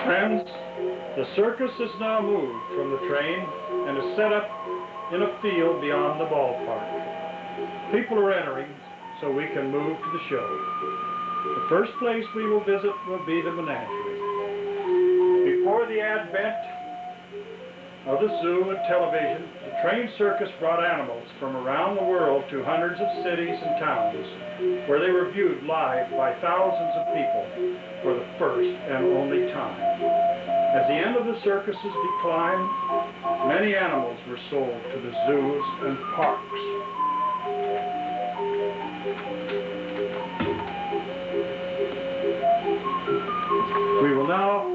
Friends, the circus is now moved from the train and is set up in a field beyond the ballpark. People are entering so we can move to the show. The first place we will visit will be the menagerie. Before the advent of the zoo and television, the trained circus brought animals from around the world to hundreds of cities and towns, where they were viewed live by thousands of people for the first and only time. As the end of the circuses declined, many animals were sold to the zoos and parks. We will now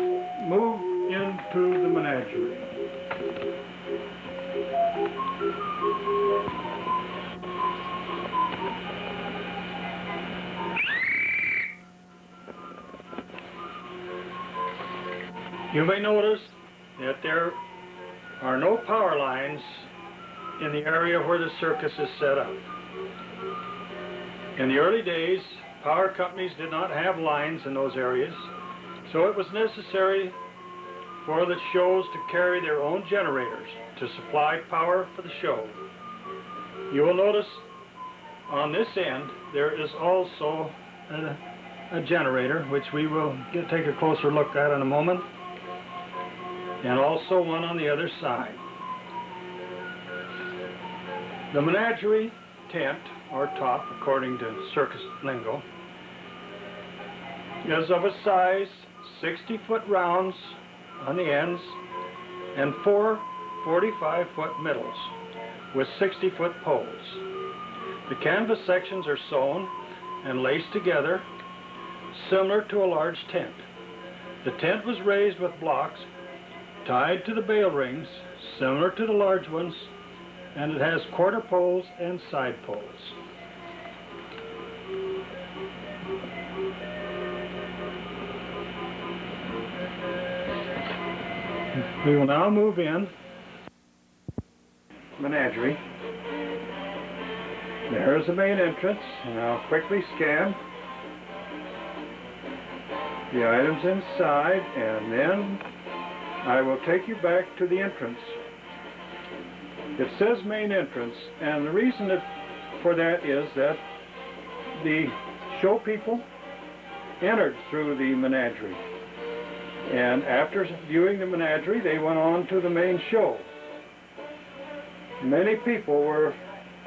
move into the menagerie. You may notice that there are no power lines in the area where the circus is set up. In the early days, power companies did not have lines in those areas, so it was necessary for the shows to carry their own generators to supply power for the show. You will notice on this end there is also a generator, which we will take a closer look at in a moment, and also one on the other side. The menagerie tent, or top, according to circus lingo, is of a size 60-foot rounds on the ends and 4 45-foot middles with 60-foot poles. The canvas sections are sewn and laced together, similar to a large tent. The tent was raised with blocks tied to the bale rings, similar to the large ones, and it has quarter poles and side poles. We will now move in menagerie. There's the main entrance, and I'll quickly scan the items inside, and then I will take you back to the entrance. It says main entrance, and the reason for that is that the show people entered through the menagerie. And after viewing the menagerie, they went on to the main show. Many people were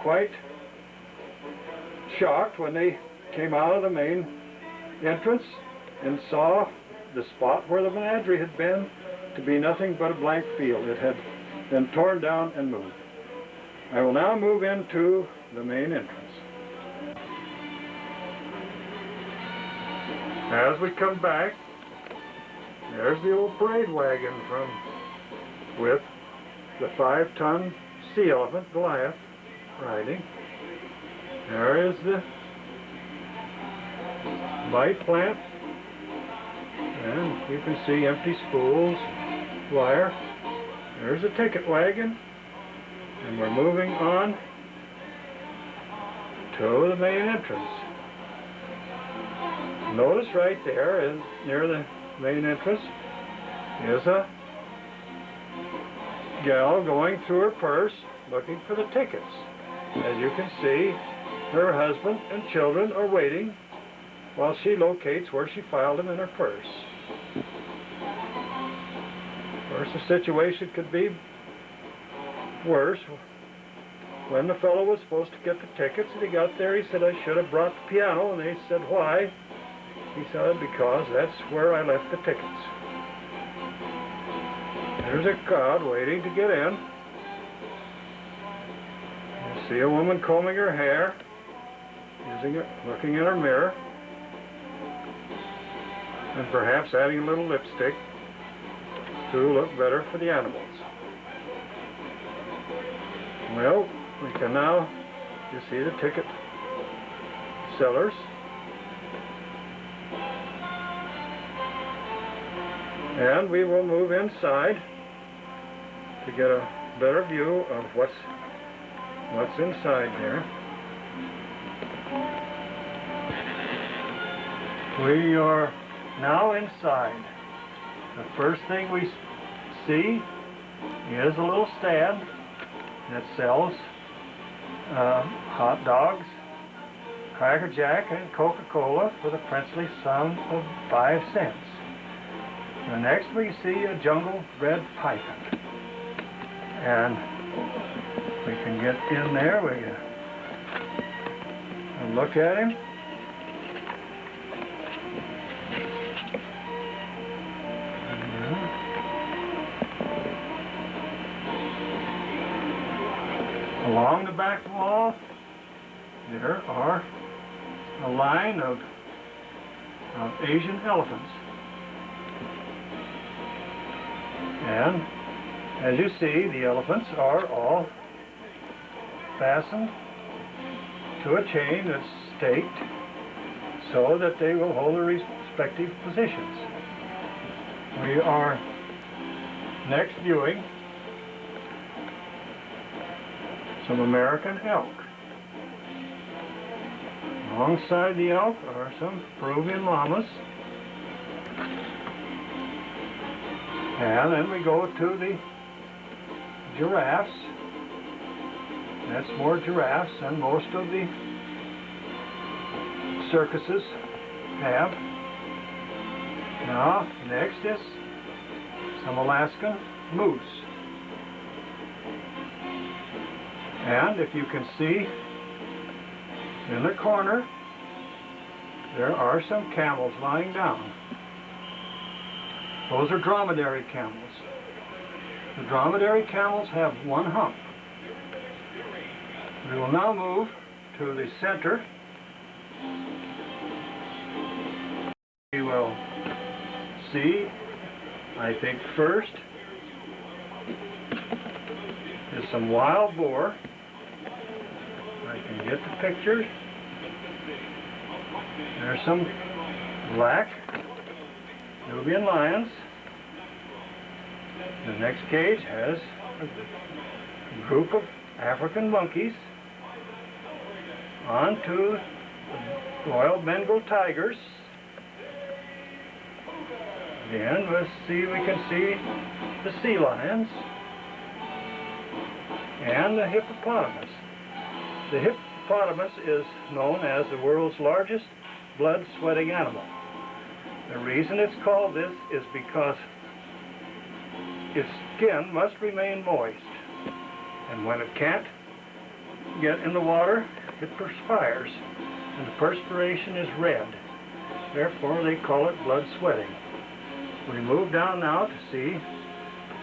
quite shocked when they came out of the main entrance and saw the spot where the menagerie had been to be nothing but a blank field. It had been torn down and moved. I will now move into the main entrance. As we come back, there's the old parade wagon with the 5-ton sea elephant Goliath riding. There is the light plant, and you can see empty spools, wire. There's a ticket wagon, and we're moving on to the main entrance. Notice right there, near the main entrance, is a gal going through her purse looking for the tickets. As you can see, her husband and children are waiting while she locates where she filed them in her purse. Of course, the situation could be worse. When the fellow was supposed to get the tickets and he got there, he said, "I should have brought the piano." And they said, "Why?" He said, "Because that's where I left the tickets." There's a crowd waiting to get in. You see a woman combing her hair, looking in her mirror, and perhaps adding a little lipstick to look better for the animals. Well, we can now, you see the ticket sellers. And we will move inside to get a better view of what's inside here. We are now inside. The first thing we see is a little stand that sells hot dogs, Cracker Jack, and Coca-Cola for the princely sum of 5 cents. And next we see a jungle red python. And we can get in there, we can look at him. Along the back wall, there are a line of Asian elephants. And as you see, the elephants are all fastened to a chain that's staked so that they will hold their respective positions. We are next viewing some American elk. Alongside the elk are some Peruvian llamas. And then we go to the giraffes. That's more giraffes than most of the circuses have. Now, next is some Alaskan moose. And if you can see in the corner, there are some camels lying down. Those are dromedary camels. The dromedary camels have one hump. We will now move to the center. We will see, I think first, is some wild boar. I can get the pictures. There's some black Nubian lions. The next cage has a group of African monkeys. On to the Royal Bengal tigers. Then we can see the sea lions and the hippopotamus. The hippopotamus is known as the world's largest blood-sweating animal. The reason it's called this is because its skin must remain moist, and when it can't get in the water, it perspires, and the perspiration is red. Therefore, they call it blood sweating. We move down now to see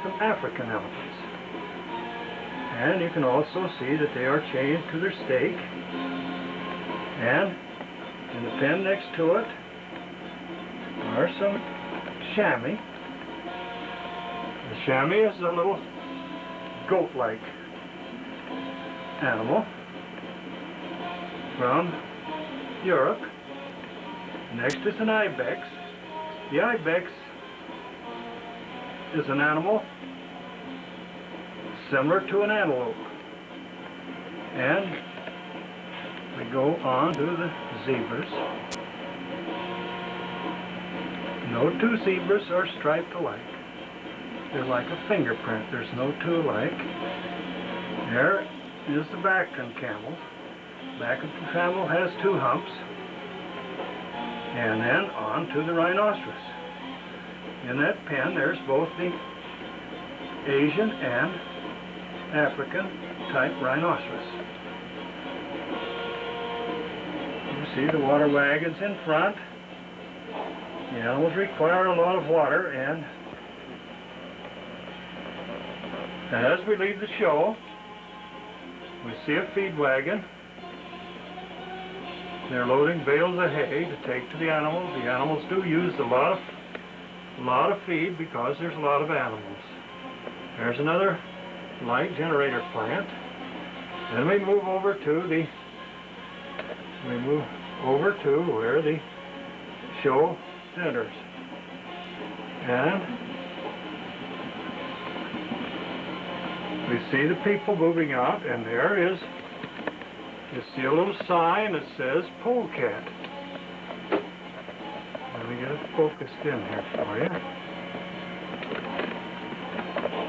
some African elephants. And you can also see that they are chained to their stake. And in the pen next to it are some chamois. The chamois is a little goat-like animal from Europe. Next is an ibex. The ibex is an animal similar to an antelope. And we go on to the zebras. No two zebras are striped alike. They're like a fingerprint. There's no two alike. There is the Bactrian camel. Bactrian camel has 2 humps. And then on to the rhinoceros. In that pen, there's both the Asian and African type rhinoceros. You see the water wagons in front. The animals require a lot of water, and as we leave the show, we see a feed wagon. They're loading bales of hay to take to the animals. The animals do use a lot of feed because there's a lot of animals. There's another light generator plant. Then we move over to where the show centers. And we see the people moving out, and there is, you see a little sign that says polecat. Let me get it focused in here for you.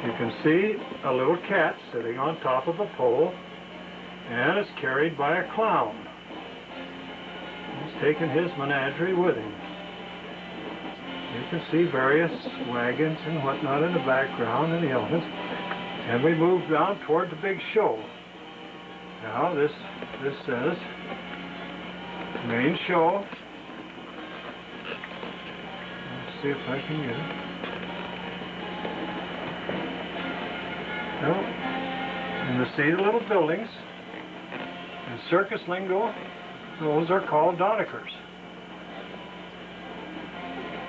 You can see a little cat sitting on top of a pole, and it's carried by a clown. He's taken his menagerie with him. You can see various wagons and whatnot in the background and the elephants. And we move down toward the big show. Now this says main show. Let's see if I can get it. Well, and you see the little buildings. In circus lingo, those are called donikers.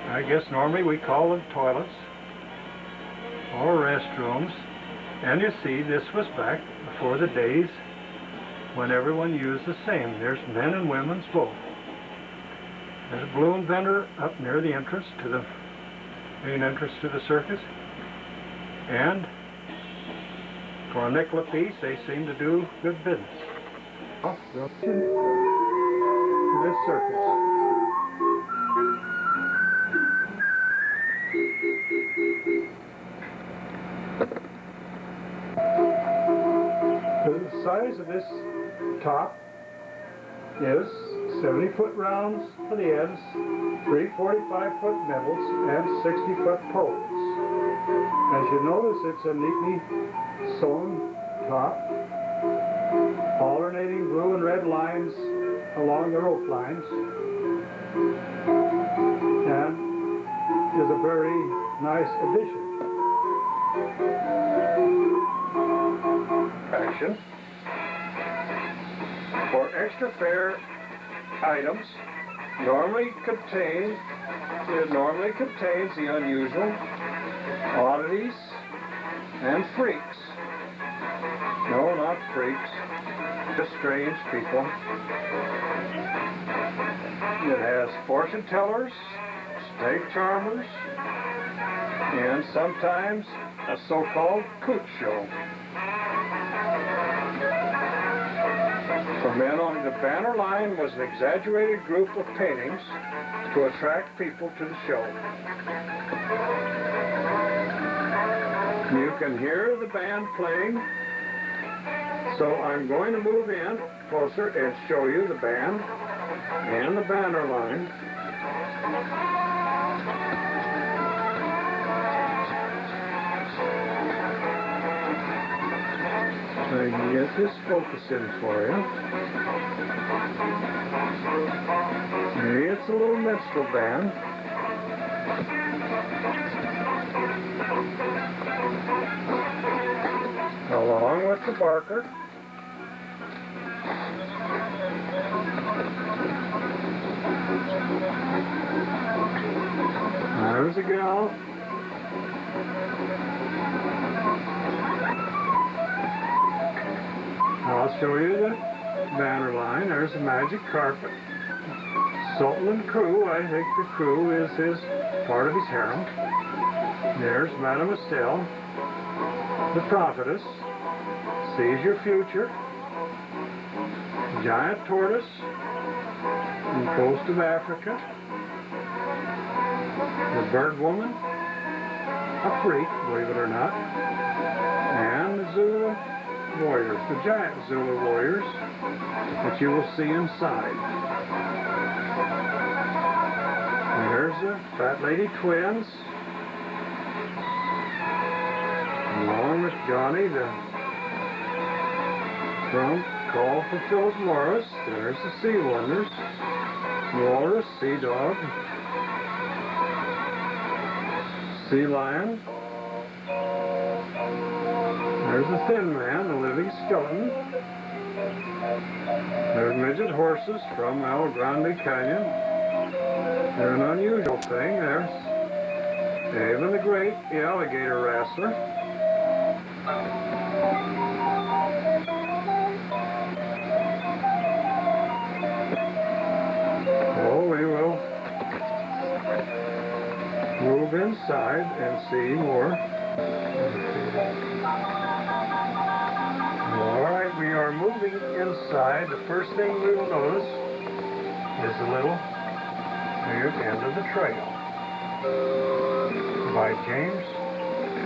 I guess normally we call them toilets or restrooms. And you see, this was back before the days when everyone used the same. There's men and women's both. There's a balloon vendor up near the entrance to the main entrance to the circus. And for a nickel apiece, they seem to do good business. Welcome to this circus. The size of this top is 70-foot rounds for the ends, 3 45-foot middles, and 60-foot poles. As you notice, it's a neatly sewn top, alternating blue and red lines along the rope lines, and is a very nice addition. Action. For extra fare items, normally contains the unusual, oddities, and freaks. No, not freaks, just strange people. It has fortune tellers, snake charmers, and sometimes a so-called coot show. For men on the banner line was an exaggerated group of paintings to attract people to the show. You can hear the band playing, so I'm going to move in closer and show you the band and the banner line. I can get this focus in for you. See, it's a little minstrel band. Along with the barker. There's a gal. I'll show you the banner line. There's a magic carpet. Sultan and crew, I think the crew is part of his harem. There's Mademoiselle, the prophetess, sees your future. Giant tortoise from the coast of Africa. The bird woman, a freak, believe it or not. And the Zulu warriors, the giant Zulu warriors that you will see inside. There's the Fat Lady Twins, along with Johnny, the from Call for Phyllis Morris. There's the Sea Wonders, Walrus, Sea Dog, Sea Lion. There's the Thin Man, the living skeleton. There's midget horses from El Grande Canyon. They're an unusual thing. There's Avon the Great, the alligator wrestler. Oh, we will move inside and see more. Alright, we are moving inside. The first thing we will notice is the little end of the trail. by James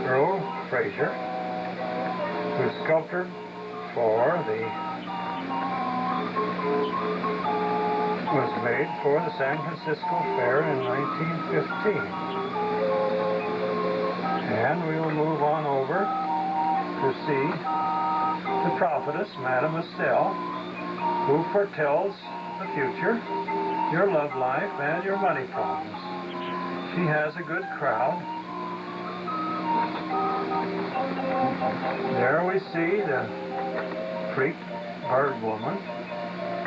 Earl Fraser, who sculptured was made for the San Francisco Fair in 1915. And we will move on over to see the prophetess, Madame Estelle, who foretells the future, your love life, and your money problems. She has a good crowd. There we see the freak bird woman,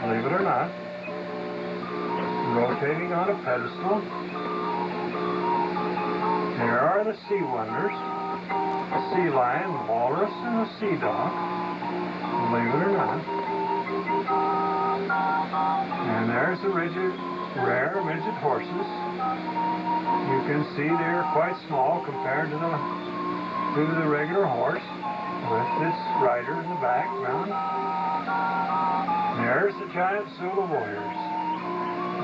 believe it or not, rotating on a pedestal. There are the sea wonders, a sea lion, walrus, and a sea dog, believe it or not. And there's the rare midget horses. You can see they're quite small compared to the regular horse, with its rider in the background. There's the giant Zulu warriors,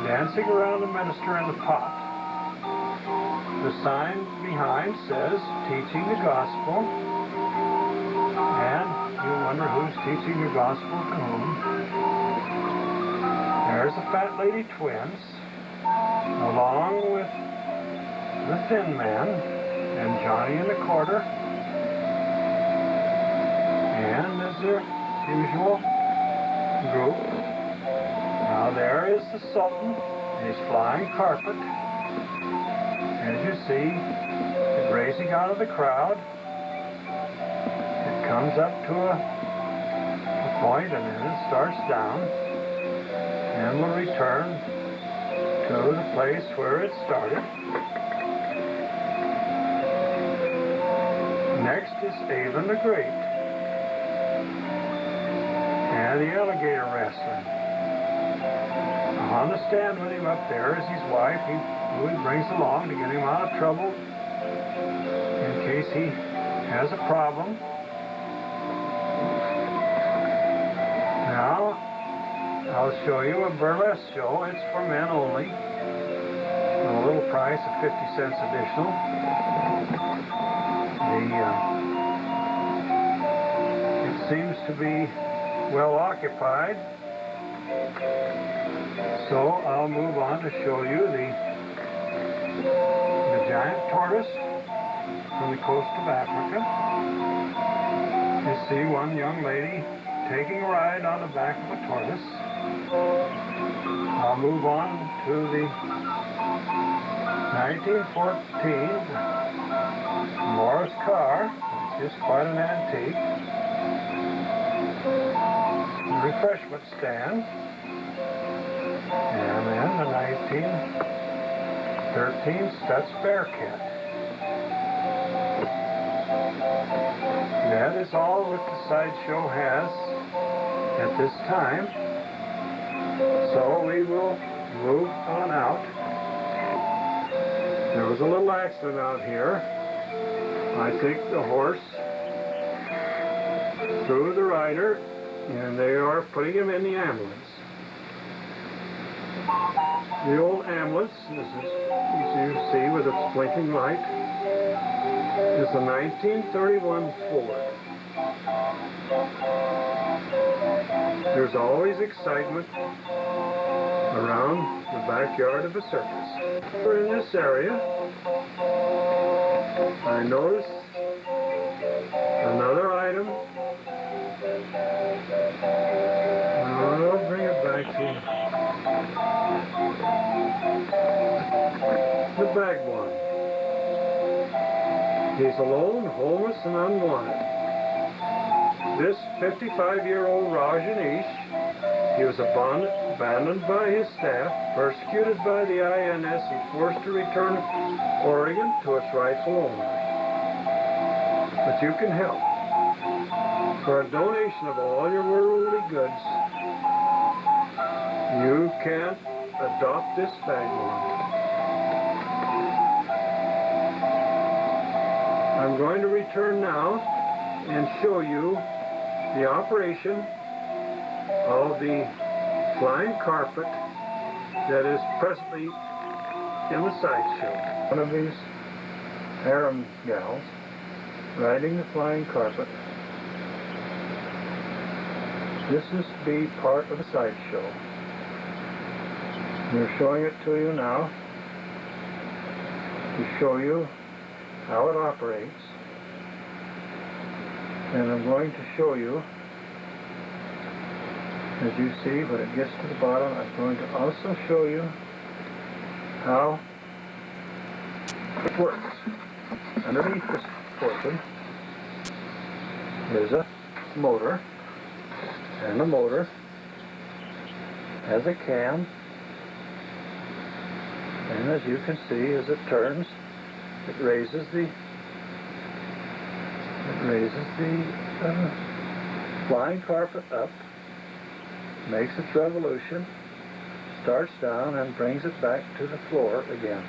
dancing around the minister in the pot. The sign behind says, teaching the gospel, and you wonder who's teaching the gospel to whom. There's the fat lady twins, along with the thin man, and Johnny in the quarter, and as their usual group. Now there is the Sultan, his flying carpet. As you see, it racing out of the crowd. It comes up to a point and then it starts down and will return to the place where it started. Next is Avon the Great and the alligator wrestler. On the stand with him up there is his wife, who he brings along to get him out of trouble in case he has a problem. Now, I'll show you a burlesque show. It's for men only. A little price of 50 cents additional. It seems to be well occupied. So I'll move on to show you the giant tortoise from the coast of Africa. You see one young lady taking a ride on the back of a tortoise. I'll move on to the 1914 Morris car, which is quite an antique. The refreshment stand. And then the 1913 Stutz Bearcat. That is all that the sideshow has at this time. So we will move on out. There was a little accident out here. I think the horse threw the rider, and they are putting him in the ambulance. The old ambulance, this is, as you see with its blinking light, is a 1931 Ford. There's always excitement around the backyard of a circus. We're in this area. I noticed another item. I'll bring it back to you. The vagabond. He's alone, homeless, and unwanted. This 55-year-old Rajneesh, he was abandoned by his staff, persecuted by the INS, and forced to return Oregon to its rightful owners. But you can help. For a donation of all your worldly goods, you can adopt this vagabond. I'm going to return now and show you the operation of the flying carpet that is presently in the sideshow. One of these harem gals riding the flying carpet. This is to be part of a sideshow. We're showing it to you now to show you how it operates. And I'm going to show you, as you see, when it gets to the bottom, I'm going to also show you how it works. Underneath this portion is a motor, and the motor has a cam, and as you can see, as it turns, it raises the flying carpet up, makes its revolution, starts down, and brings it back to the floor again.